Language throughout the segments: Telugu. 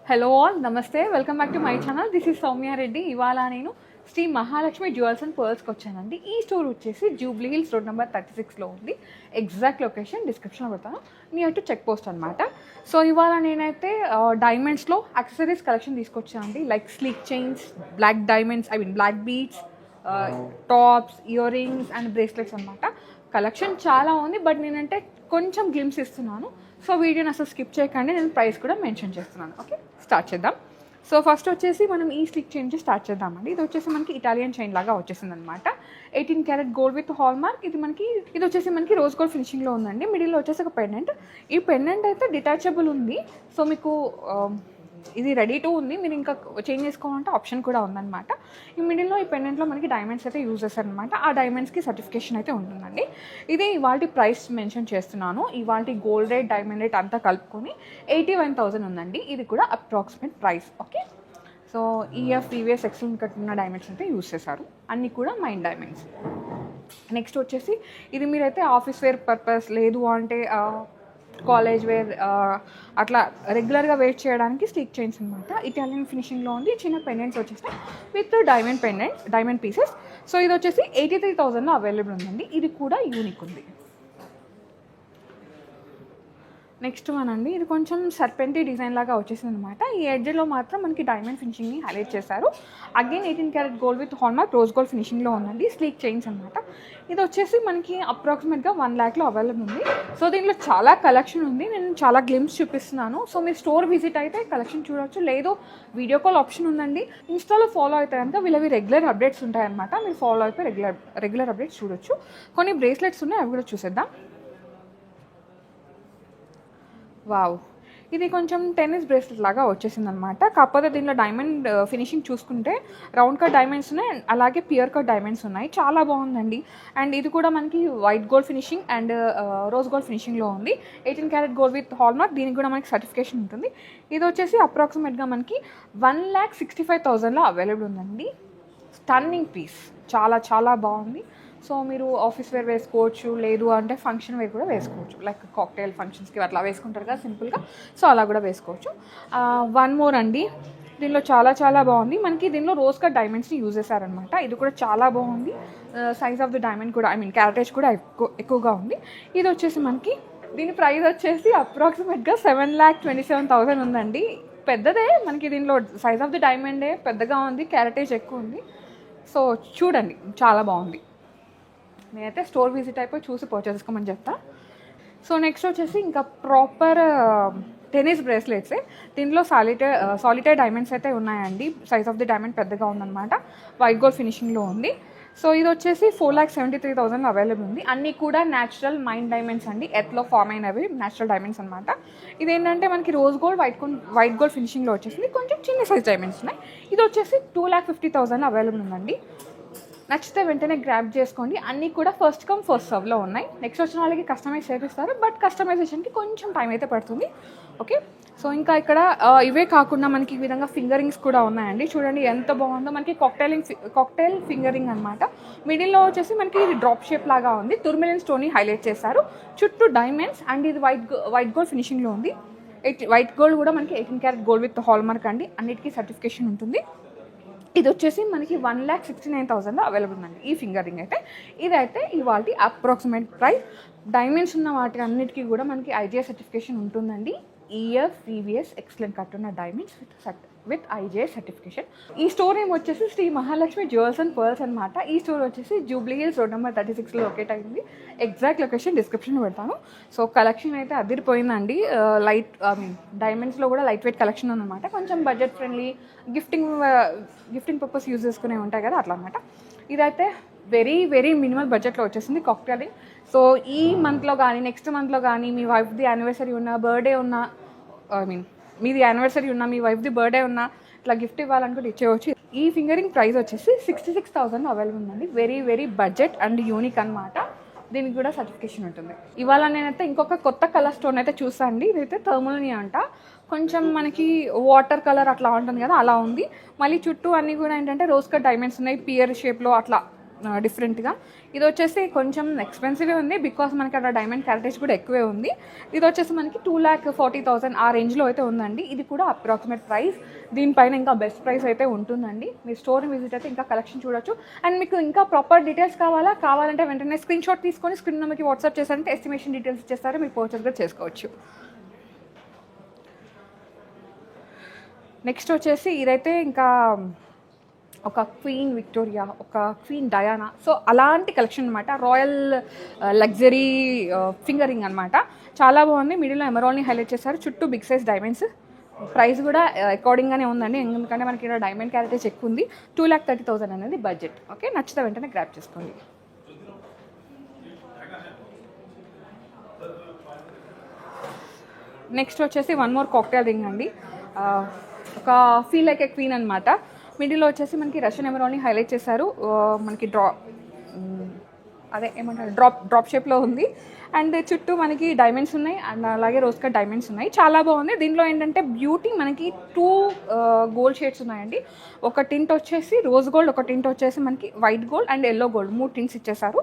హలో ఆల్ నమస్తే, welcome back to my channel. This is Soumya Reddy. ఇవాళ నేను శ్రీ మహాలక్ష్మి జ్యువెల్స్ అండ్ పర్ల్స్కి వచ్చానండి. ఈ స్టోర్ వచ్చేసి జూబ్లీ హిల్స్ రోడ్ నెంబర్ 36లో ఉంది. ఎగ్జాక్ట్ లొకేషన్ డిస్క్రిప్షన్లో పెడతాను, నియర్ టు చెక్ పోస్ట్ అనమాట. సో ఇవాళ నేనైతే డైమండ్స్లో యాక్సెసరీస్ కలెక్షన్ తీసుకొచ్చానండి. Like sleek chains, black diamonds, black beads, tops, ear rings and bracelets అనమాట. కలెక్షన్ చాలా ఉంది, బట్ నేనంటే కొంచెం గ్లిమ్స్ ఇస్తున్నాను. సో వీడియోని అసలు స్కిప్ చేయకండి, నేను ప్రైస్ కూడా మెన్షన్ చేస్తున్నాను. ఓకే, స్టార్ట్ చేద్దాం. సో ఫస్ట్ వచ్చేసి మనం ఈ స్లిక్ చైన్ స్టార్ట్ చేద్దామండి. ఇది వచ్చేసి మనకి ఇటాలియన్ చైన్ లాగా వచ్చేసింది అనమాట. 18 carat gold with hall mark. ఇది వచ్చేసి మనకి రోజ్ గోల్డ్ ఫినిషింగ్లో ఉందండి. మిడిల్లో వచ్చేసి ఒక పెండెంట్. ఈ పెండెంట్ అయితే డిటాచబుల్ ఉంది. సో మీకు ఇది రెడీ టు ఉంది, మీరు ఇంకా చేంజ్ చేసుకోవాలంటే ఆప్షన్ కూడా ఉందన్నమాట. ఈ మిడిల్లో ఈ పెండెంట్లో మనకి డైమండ్స్ అయితే యూజ్ చేస్తారనమాట. ఆ డైమండ్స్కి సర్టిఫికేషన్ అయితే ఉంటుందండి. ఇది ఇవాళ ప్రైస్ మెన్షన్ చేస్తున్నాను. ఇవాళ గోల్డ్ రేట్, డైమండ్ రేట్ అంతా కలుపుకొని 81,000 ఉందండి. ఇది కూడా approximate price. Okay, so EF, previous exchange కట్టిన డైమండ్స్ అయితే యూజ్ చేశారు. అన్నీ కూడా మైన్ డైమండ్స్. నెక్స్ట్ వచ్చేసి ఇది మీరైతే ఆఫీస్ వేర్ పర్పస్, లేదు అంటే కాలేజ్ వేర్, అట్లా రెగ్యులర్గా వేర్ చేయడానికి స్టిక్ చైన్స్ అనమాట. ఇటాలియన్ ఫినిషింగ్లో ఉంది. చిన్న పెండెంట్స్ వచ్చేస్తాయి విత్ డైమండ్ పీసెస్. సో ఇది వచ్చేసి 83,000లో అవైలబుల్ ఉందండి. ఇది కూడా యూనిక్ ఉంది. నెక్స్ట్ వన్ అండి, ఇది కొంచెం సర్పెంటీ డిజైన్ లాగా వచ్చేసింది అనమాట. ఈ ఎడ్జ్లో మాత్రం మనకి డైమండ్ ఫినిషింగ్ని హైలైట్ చేశారు. Again 18 carat gold with hallmark rose gold ఫినిషింగ్లో ఉందండి. స్లీక్ చైన్స్ అనమాట. ఇది వచ్చేసి మనకి అప్రాక్సిమేట్గా 1 lakh అవైలబుల్ ఉంది. సో దీంట్లో చాలా కలెక్షన్ ఉంది. నేను చాలా గ్లిమ్స్ చూపిస్తున్నాను. సో మీరు స్టోర్ విజిట్ అయితే కలెక్షన్ చూడవచ్చు, లేదు వీడియో కాల్ ఆప్షన్ ఉందండి. ఇన్స్టాలో ఫాలో అయితే కనుక వీళ్ళవి రెగ్యులర్ అప్డేట్స్ ఉంటాయన్నమాట. మీరు ఫాలో అయిపోయి రెగ్యులర్ అప్డేట్స్ చూడొచ్చు. కొన్ని బ్రేస్లెట్స్ ఉన్నాయి, అవి కూడా చూసేద్దాం. వావ్, ఇది కొంచెం టెన్నిస్ బ్రేస్లెట్ లాగా వచ్చేసింది అనమాట. కాకపోతే దీనిలో డైమండ్ ఫినిషింగ్ చూసుకుంటే రౌండ్ కట్ డైమండ్స్ ఉన్నాయి, అలాగే పియర్ కట్ డైమండ్స్ ఉన్నాయి. చాలా బాగుందండి. అండ్ ఇది కూడా మనకి white gold finishing and rose gold ఫినిషింగ్లో ఉంది. 18 క్యారెట్ గోల్డ్ విత్ హాల్మార్క్. దీనికి కూడా మనకి సర్టిఫికేషన్ ఉంటుంది. ఇది వచ్చేసి అప్రాక్సిమేట్గా మనకి 1,65,000లో అవైలబుల్ ఉందండి. స్టన్నింగ్ పీస్, చాలా చాలా బాగుంది. సో మీరు ఆఫీస్ వేర్ వేసుకోవచ్చు, లేదు అంటే ఫంక్షన్ వేర్ కూడా వేసుకోవచ్చు. లైక్ కాక్టైల్ ఫంక్షన్స్కి అట్లా వేసుకుంటారు కదా సింపుల్గా, సో అలా కూడా వేసుకోవచ్చు. వన్ మోర్ అండి, దీనిలో చాలా చాలా బాగుంది. మనకి దీనిలో రోజ్ కట్ డైమండ్స్ని యూజ్ చేశారనమాట. ఇది కూడా చాలా బాగుంది. సైజ్ ఆఫ్ ద డైమండ్ కూడా క్యారెటేజ్ కూడా ఎక్కువగా ఉంది. ఇది వచ్చేసి మనకి దీని ప్రైస్ వచ్చేసి అప్రాక్సిమేట్గా 7,27,000 ఉందండి. పెద్దదే మనకి. దీనిలో సైజ్ ఆఫ్ ద డైమండే పెద్దగా ఉంది, క్యారెటేజ్ ఎక్కువ ఉంది. సో చూడండి, చాలా బాగుంది. నేనైతే స్టోర్ విజిట్ అయిపోయి చూసి పర్చేస్ చేసుకోమని చెప్తా. సో నెక్స్ట్ వచ్చేసి ఇంకా ప్రాపర్ టెన్నిస్ బ్రేస్లెట్సే. దీంట్లో సాలిటైర్ డైమండ్స్ అయితే ఉన్నాయండి. సైజ్ ఆఫ్ ది డైమండ్ పెద్దగా ఉందన్నమాట. వైట్ గోల్డ్ ఫినిషింగ్లో ఉంది. సో ఇది వచ్చేసి 4,73,000 అవైలబుల్ ఉంది. అన్నీ కూడా న్యాచురల్ మైన్ డైమండ్స్ అండి. ఎర్త్లో ఫామ్ అయినవి న్యాచురల్ డైమండ్స్ అనమాట. ఇదేంటంటే మనకి రోజ్ గోల్డ్, వైట్ గోల్డ్ ఫినిషింగ్లో వచ్చేసింది. కొంచెం చిన్న సైజ్ డైమండ్స్ ఉన్నాయి. ఇది వచ్చేసి 2,50,000 అవైలబుల్ ఉందండి. నచ్చితే వెంటనే గ్రాప్ చేసుకోండి. అన్నీ కూడా ఫస్ట్ కమ్ ఫస్ట్ సర్వ్లో ఉన్నాయి. నెక్స్ట్ వచ్చిన వాళ్ళకి కస్టమైజ్ చేపిస్తారు, బట్ కస్టమైజేషన్కి కొంచెం టైం అయితే పడుతుంది. ఓకే, సో ఇంకా ఇక్కడ ఇవే కాకుండా మనకి ఈ విధంగా ఫింగరింగ్స్ కూడా ఉన్నాయండి. చూడండి ఎంత బాగుందో. మనకి కాక్టైల్ ఫింగరింగ్ అనమాట. మిడిల్లో వచ్చేసి మనకి ఇది డ్రాప్ షేప్ లాగా ఉంది. తుర్మిలిన్ స్టోన్ని హైలైట్ చేశారు. చుట్టూ డైమండ్స్ అండ్ ఇది వైట్ గోల్డ్ ఫినిషింగ్లో ఉంది. వైట్ గోల్డ్ కూడా మనకి 18 క్యారెట్ గోల్డ్ విత్ హాల్మార్క్ అండి. అన్నిటికీ సర్టిఫికేషన్ ఉంటుంది. ఇది వచ్చేసి మనకి 1,69,000లో అవైలబుల్ ఉందండి ఈ ఫింగర్ రింగ్ అయితే. ఇదైతే ఇవాళ అప్రాక్సిమేట్ ప్రైస్. డైమండ్స్ ఉన్న వాటి అన్నిటికీ కూడా మనకి ఐజిఐ సర్టిఫికేషన్ ఉంటుందండి. ఈఎఫ్, ప్రీవియస్ ఎక్సలెంట్ కట్ ఉన్న డైమండ్స్ విత్ ఐజిఐ సర్టిఫికేషన్. ఈ స్టోర్ నేమ్ వచ్చేసి Sri Mahalakshmi jewels and pearls అనమాట. ఈ స్టోర్ వచ్చేసి జూబ్లీ హిల్స్ రోడ్ నెంబర్ 36లో లొకేట్ అయింది. ఎగ్జాక్ట్ లొకేషన్ డిస్క్రిప్షన్లో పెడతాను. సో కలెక్షన్ అయితే అదిరిపోయిందండి. డైమండ్స్లో కూడా లైట్ వెయిట్ కలెక్షన్ ఉందన్నమాట. కొంచెం budget friendly, gifting purpose use చేసుకునే ఉంటాయి కదా, అట్లా అనమాట. ఇదైతే వెరీ వెరీ మినిమల్ బడ్జెట్లో వచ్చేసింది కాక్టైలింగ్. సో ఈ మంత్లో కానీ నెక్స్ట్ మంత్లో కానీ మీ వైఫ్ది యానివర్సరీ ఉన్న, బర్త్డే ఉన్న, మీది యానివర్సరీ ఉన్న, మీ వైఫ్ది బర్త్డే ఉన్న, ఇట్లా గిఫ్ట్ ఇవ్వాలనుకుంటే ఇచ్చేవచ్చు. ఈ ఫింగరింగ్ ప్రైస్ వచ్చేసి 66,000 అవైలబుల్ ఉందండి. Very very budget and unique అనమాట. దీనికి కూడా సర్టిఫికేషన్ ఉంటుంది. ఇవాళ నేనైతే ఇంకొక కొత్త కలర్ స్టోన్ అయితే చూసాను అండి. ఇదైతే థర్మల్ని అంట. కొంచెం మనకి వాటర్ కలర్ అట్లా ఉంటుంది కదా, అలా ఉంది. మళ్ళీ చుట్టూ అన్నీ కూడా ఏంటంటే రోజ్ కట్ డైమండ్స్ ఉన్నాయి. పియర్ షేప్లో అట్లా డిఫరెంట్గా. ఇది వచ్చేసి కొంచెం ఎక్స్పెన్సివ్ ఉంది బికాస్ మనకి అక్కడ డైమండ్ క్యారెటేజ్ కూడా ఎక్కువే ఉంది. ఇది వచ్చేసి మనకి 2,40,000 ఆ రేంజ్లో అయితే ఉందండి. ఇది కూడా అప్రాక్సిమేట్ ప్రైస్. దీనిపైన ఇంకా బెస్ట్ ప్రైస్ అయితే ఉంటుందండి. మీరు స్టోర్ని విజిట్ అయితే ఇంకా కలెక్షన్ చూడొచ్చు. అండ్ మీకు ఇంకా ప్రాపర్ డీటెయిల్స్ కావాలంటే వెంటనే స్క్రీన్ షాట్ తీసుకొని స్క్రీన్ నెంబర్కి వాట్సాప్ చేశారంటే ఎస్టిమేషన్ డీటెయిల్స్ ఇచ్చేస్తారు, మీరు పర్చేస్ కూడా చేసుకోవచ్చు. నెక్స్ట్ వచ్చేసి ఇదైతే ఇంకా ఒక క్వీన్ విక్టోరియా, ఒక క్వీన్ డయానా, సో అలాంటి కలెక్షన్ అనమాట. రాయల్ లగ్జరీ ఫింగరింగ్ అనమాట. చాలా బాగుంది. మిడిల్లో ఎమరాల్డ్ని హైలైట్ చేశారు, చుట్టూ బిగ్ సైజ్ డైమండ్స్. ప్రైస్ కూడా అకార్డింగ్గానే ఉందండి, ఎందుకంటే మనకి ఇక్కడ డైమండ్ క్యారెటేజ్ ఎక్కువ ఉంది. 2,30,000 అనేది బడ్జెట్. ఓకే, నచ్చితే వెంటనే గ్రాప్ చేసుకోండి. నెక్స్ట్ వచ్చేసి వన్ మోర్ కాక్టైల్ రింగ్ అండి. ఒక ఫీల్ లైక్ ఏ క్వీన్ అనమాట. మిడిల్లో వచ్చేసి మనకి రష్యన్ ఎమరాల్డ్ని హైలైట్ చేశారు. మనకి ఏమంటారు డ్రాప్ షేప్లో ఉంది. అండ్ చుట్టూ మనకి డైమండ్స్ ఉన్నాయి అండ్ అలాగే రోజ్ కట్ డైమండ్స్ ఉన్నాయి. చాలా బాగుంది. దీనిలో ఏంటంటే బ్యూటీ మనకి 2 గోల్డ్ షేడ్స్ ఉన్నాయండి. ఒక టింట్ వచ్చేసి రోజ్ గోల్డ్, ఒక టింట్ వచ్చేసి మనకి white gold and yellow gold, 3 tints ఇచ్చేసారు.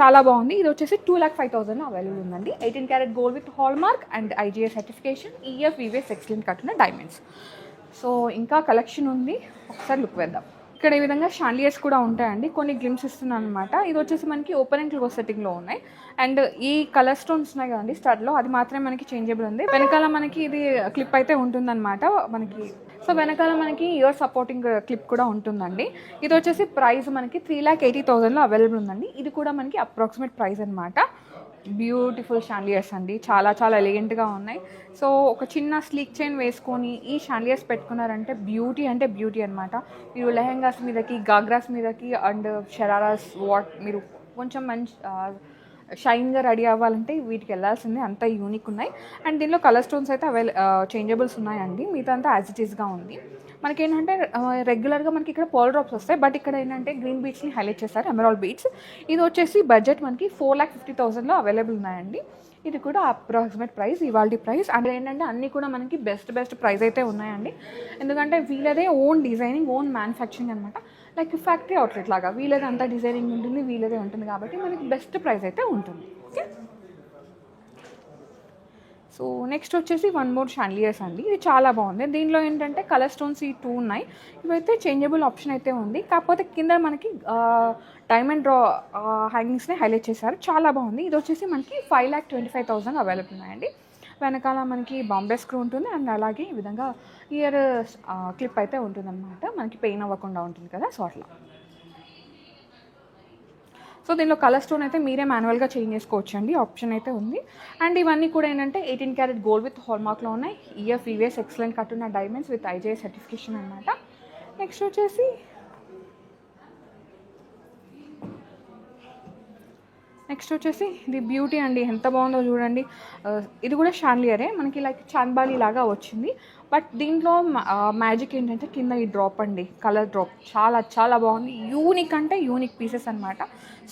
చాలా బాగుంది. ఇది వచ్చేసి 2,05,000 అవైలబుల్ ఉందండి. 18 carat gold with hall mark and IGI certification, EF excellent కట్టిన డైమండ్స్. సో ఇంకా కలెక్షన్ ఉంది, ఒకసారి లుక్ వేద్దాం. ఇక్కడ ఈ విధంగా షాండియర్స్ కూడా ఉంటాయండి. కొన్ని గ్లిమ్స్ ఇస్తున్నాను అనమాట. ఇది వచ్చేసి మనకి ఓపెన్ అండ్ క్లోజ్ సెట్టింగ్లో ఉన్నాయి. అండ్ ఈ కలర్ స్టోన్స్ ఉన్నాయి కదండి స్టడ్లో, అది మాత్రమే మనకి చేంజబుల్ ఉంది. వెనకాల మనకి ఇది క్లిప్ అయితే ఉంటుందన్నమాట మనకి. సో వెనకాల మనకి ఇయర్ సపోర్టింగ్ క్లిప్ కూడా ఉంటుందండి. ఇది వచ్చేసి ప్రైస్ మనకి 3,80,000 అవైలబుల్ ఉందండి. ఇది కూడా మనకి అప్రాక్సిమేట్ ప్రైస్ అనమాట. బ్యూటిఫుల్ షాండియర్స్ అండి, చాలా చాలా ఎలిగెంట్గా ఉన్నాయి. సో ఒక చిన్న స్లీక్ చైన్ వేసుకొని ఈ షాండియర్స్ పెట్టుకున్నారంటే బ్యూటీ అంటే బ్యూటీ అనమాట. మీరు లెహెంగాస్ మీదకి, గాగ్రాస్ మీదకి అండ్ షరారాస్ మీరు కొంచెం మంచి షైన్గా రెడీ అవ్వాలంటే వీటికి వెళ్ళాల్సిందే, అంత యూనిక్ ఉన్నాయి. అండ్ దీనిలో కలర్ స్టోన్స్ అయితే చేంజబుల్స్ ఉన్నాయండి. మిగతా అంతా యాజ్ ఇట్ ఈస్గా ఉంది. మనకి ఏంటంటే రెగ్యులర్గా మనకి ఇక్కడ పర్ల్ డ్రాప్స్ వస్తాయి, బట్ ఇక్కడ ఏంటంటే గ్రీన్ బీట్స్ని హైలైట్ చేస్తారు, ఎమరాల్డ్ బీట్స్. ఇది వచ్చేసి బడ్జెట్ మనకి 4,50,000 అవైలబుల్ ఉన్నాయండి. ఇది కూడా అప్రాక్సిమేట్ ప్రైస్, ఇవాల్టి ప్రైస్. అండ్ ఏంటంటే అన్నీ కూడా మనకి బెస్ట్ ప్రైస్ అయితే ఉన్నాయండి. ఎందుకంటే వీళ్ళదే ఓన్ డిజైనింగ్, ఓన్ మ్యానుఫ్యాక్చరింగ్ అనమాట. లైక్ ఫ్యాక్టరీ అవుట్లెట్ లాగా వీళ్ళదే అంతా డిజైనింగ్ ఉంటుంది, వీళ్ళదే ఉంటుంది కాబట్టి మనకి బెస్ట్ ప్రైస్ అయితే ఉంటుంది. ఓకే, సో నెక్స్ట్ వచ్చేసి వన్ మోర్ షాండియర్స్ అండి. ఇది చాలా బాగుంది. దీనిలో ఏంటంటే కలర్ స్టోన్స్ ఈ 2 ఉన్నాయి. ఇవైతే చేంజబుల్ ఆప్షన్ అయితే ఉంది, కాకపోతే కింద మనకి డైమండ్ హ్యాంగింగ్స్ని హైలైట్ చేశారు. చాలా బాగుంది. ఇది వచ్చేసి మనకి 5,25,000 అవైలబుల్ ఉన్నాయండి. వెనకాల మనకి బాంబే స్క్రూ ఉంటుంది అండ్ అలాగే ఈ విధంగా ఇయర్ క్లిప్ అయితే ఉంటుందన్నమాట. మనకి పెయిన్ అవ్వకుండా ఉంటుంది కదా, సో అట్లా. సో దీనిలో కలర్ స్టోన్ అయితే మీరే మాన్యువల్గా చేంజ్ చేసుకోవచ్చు అండి, ఆప్షన్ అయితే ఉంది. అండ్ ఇవన్నీ కూడా ఏంటంటే 18 క్యారెట్ గోల్డ్ విత్ హాల్ మార్క్లో ఉన్నాయి. EF ఎక్సలెంట్ కట్టున్న డైమండ్స్ విత్ IGI సర్టిఫికేషన్ అనమాట. నెక్స్ట్ వచ్చేసి ఇది బ్యూటీ అండి, ఎంత బాగుందో చూడండి. ఇది కూడా షాండియరే, మనకి లైక్ చాంద్బాలి లాగా వచ్చింది. బట్ దీంట్లో మ్యాజిక్ ఏంటంటే కింద ఈ డ్రాప్ అండి, కలర్ డ్రాప్ చాలా చాలా బాగుంది. యూనిక్ అంటే యూనిక్ పీసెస్ అనమాట.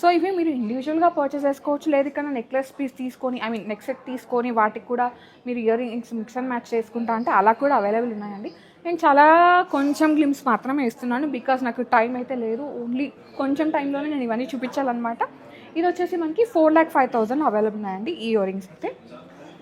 సో ఇవి మీరు ఇండివిజువల్గా పర్చేస్ చేసుకోవచ్చు, లేదు ఇక్కడ నెక్లెస్ పీస్ తీసుకొని నెక్ సెట్ తీసుకొని వాటికి కూడా మీరు ear rings mix and match చేసుకుంటా అంటే అలా కూడా అవైలబుల్ ఉన్నాయండి. నేను చాలా కొంచెం గ్లిమ్స్ మాత్రమే ఇస్తున్నాను బికాస్ నాకు టైం అయితే లేదు, ఓన్లీ కొంచెం టైంలోనే నేను ఇవన్నీ చూపించాలన్నమాట. ఇది వచ్చేసి మనకి 4,05,000 అవైలబుల్ ఉన్నాయండి. ఈ ఇయర్ రింగ్స్ అయితే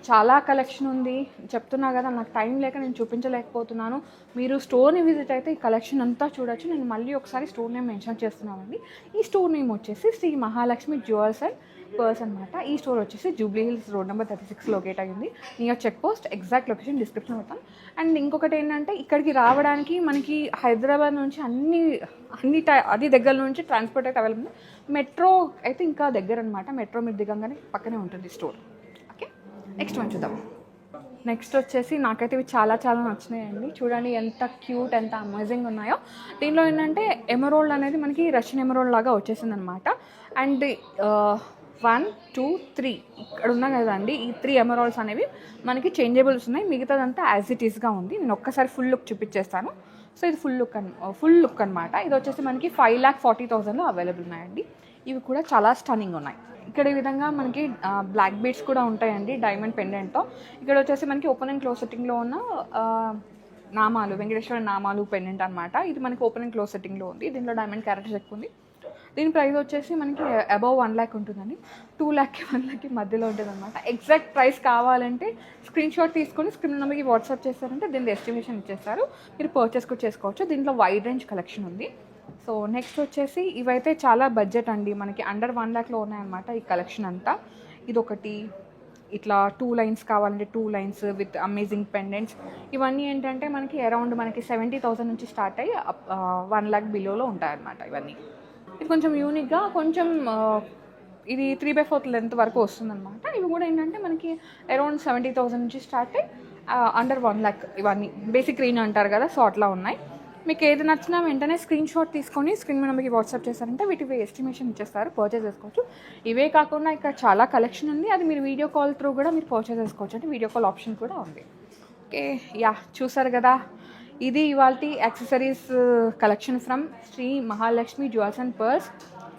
చాలా కలెక్షన్ ఉంది, చెప్తున్నా కదా నాకు టైం లేక నేను చూపించలేకపోతున్నాను. మీరు స్టోర్ని విజిట్ అయితే ఈ కలెక్షన్ అంతా చూడొచ్చు. నేను మళ్ళీ ఒకసారి స్టోర్ నేమ్ మెన్షన్ చేస్తున్నానండి. ఈ స్టోర్ నేమ్ వచ్చేసి Sri Mahalakshmi jewels and pearls అనమాట. ఈ స్టోర్ వచ్చేసి Jubilee Hills road number 36 locate అయ్యింది, near check post. Exact location description అవుతాం. అండ్ ఇంకొకటి ఏంటంటే ఇక్కడికి రావడానికి మనకి హైదరాబాద్ నుంచి అది దగ్గర నుంచి ట్రాన్స్పోర్ట్ అయితే అవైలబుల్. మెట్రో అయితే ఇంకా దగ్గర అనమాట, మెట్రో మీరు దిగంగానే పక్కనే ఉంటుంది స్టోర్. ఓకే, నెక్స్ట్ వన్ చూద్దాం. నెక్స్ట్ వచ్చేసి నాకైతే ఇవి చాలా చాలా నచ్చినాయండి. చూడండి ఎంత క్యూట్, ఎంత అమేజింగ్ ఉన్నాయో. దీనిలో ఏంటంటే ఎమరాల్డ్ అనేది మనకి రష్యన్ ఎమరాల్డ్ లాగా వచ్చేసింది అనమాట. అండ్ 1, 2, 3 ఇక్కడ ఉన్నాయి కదండి, ఈ 3 ఎమరాల్డ్స్ అనేవి మనకి చేంజబుల్స్ ఉన్నాయి. మిగతాదంతా యాజ్ ఇట్ ఈస్గా ఉంది. నేను ఒక్కసారి ఫుల్ లుక్ చూపించేస్తాను. సో ఇది ఫుల్ లుక్ అనమాట. ఇది వచ్చేసి మనకి 5,40,000 అవైలబుల్ ఉన్నాయండి. ఇవి కూడా చాలా స్టన్నింగ్ ఉన్నాయి. ఇక్కడ ఈ విధంగా మనకి బ్లాక్ బీడ్స్ కూడా ఉంటాయండి డైమండ్ పెండెంట్తో. ఇక్కడ వచ్చేసి మనకి ఓపెన్ అండ్ క్లోజ్ సెట్టింగ్లో ఉన్న నామాలు, వెంకటేశ్వర నామాలు పెండెంట్ అనమాట. ఇది మనకి ఓపెన్ అండ్ క్లోజ్ సెట్టింగ్లో ఉంది. దీంట్లో డైమండ్ క్యారెక్టర్స్ ఎక్కువ ఉంది. దీని ప్రైస్ వచ్చేసి మనకి అబౌవ్ 1 lakh ఉంటుందండి. 2 lakh 1 lakh మధ్యలో ఉంటుంది అనమాట. ఎగ్జాక్ట్ ప్రైస్ కావాలంటే స్క్రీన్ షాట్ తీసుకొని స్క్రీన్ నెంబర్కి వాట్సాప్ చేస్తారంటే దీని ఎస్టిమేషన్ ఇచ్చేస్తారు, మీరు పర్చేస్ కూడా చేసుకోవచ్చు. దీంట్లో వైడ్ రేంజ్ కలెక్షన్ ఉంది. సో నెక్స్ట్ వచ్చేసి ఇవైతే చాలా బడ్జెట్ అండి, మనకి అండర్ 1 lakhలో ఉన్నాయన్నమాట ఈ కలెక్షన్ అంతా. ఇదొకటి ఇట్లా 2 lines కావాలంటే 2 lines విత్ అమేజింగ్ పెండెంట్స్. ఇవన్నీ ఏంటంటే మనకి అరౌండ్ మనకి 70,000 నుంచి స్టార్ట్ అయ్యి 1 lakh బిలోలో ఉంటాయన్నమాట ఇవన్నీ. ఇది కొంచెం యూనిక్గా కొంచెం ఇది 3/4 లెంత్ వరకు వస్తుందన్నమాట. ఇవి కూడా ఏంటంటే మనకి అరౌండ్ 70,000 నుంచి స్టార్ట్ అయ్యి అండర్ 1 lakh ఇవన్నీ బేసిక్ రేంజ్ అంటారు కదా, సో అట్లా ఉన్నాయి. మీకు ఏది నచ్చినా వెంటనే స్క్రీన్ షాట్ తీసుకొని స్క్రీన్ నెంబర్కి వాట్సాప్ చేస్తారంటే వీటికి ఎస్టిమేషన్ ఇచ్చేస్తారు, పర్చేస్ చేసుకోవచ్చు. ఇవే కాకుండా ఇక్కడ చాలా కలెక్షన్ ఉంది, అది మీరు వీడియో కాల్ త్రూ కూడా మీరు పర్చేస్ చేసుకోవచ్చు, అంటే వీడియో కాల్ ఆప్షన్ కూడా ఉంది. ఓకే యా, చూసారు కదా, ఇది ఇవాల్టి accessories collection from Shri Mahalakshmi jewels and pearls.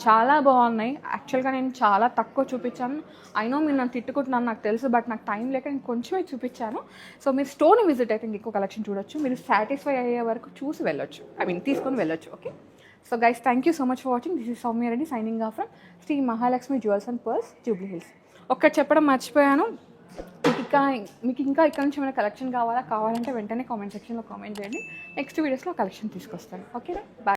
చాలా బాగున్నాయి. యాక్చువల్గా నేను చాలా తక్కువ చూపించాను, అయినో మీరు నన్ను తిట్టుకుంటున్నాను నాకు తెలుసు, బట్ నాకు టైం లేక నేను కొంచెమే చూపించాను. సో మీరు స్టోర్ని విజిట్ అయితే ఇంకో కలెక్షన్ చూడొచ్చు, మీరు సాటిస్ఫై అయ్యే వరకు చూసి వెళ్ళొచ్చు, తీసుకొని వెళ్ళొచ్చు. Okay, so guys, thank you so much for watching. This is Soumya Reddy signing off from Shri Mahalakshmi jewels and pearls, Jubilee Hills. ఒక్కటి చెప్పడం మర్చిపోయాను, మీకు ఇంకా ఇక్కడ నుంచి ఏమైనా కలెక్షన్ కావాలంటే వెంటనే కామెంట్ సెక్షన్లో కామెంట్ చేయండి, నెక్స్ట్ వీడియోస్లో కలెక్షన్ తీసుకొస్తాను. ఓకేనా, బాయ్.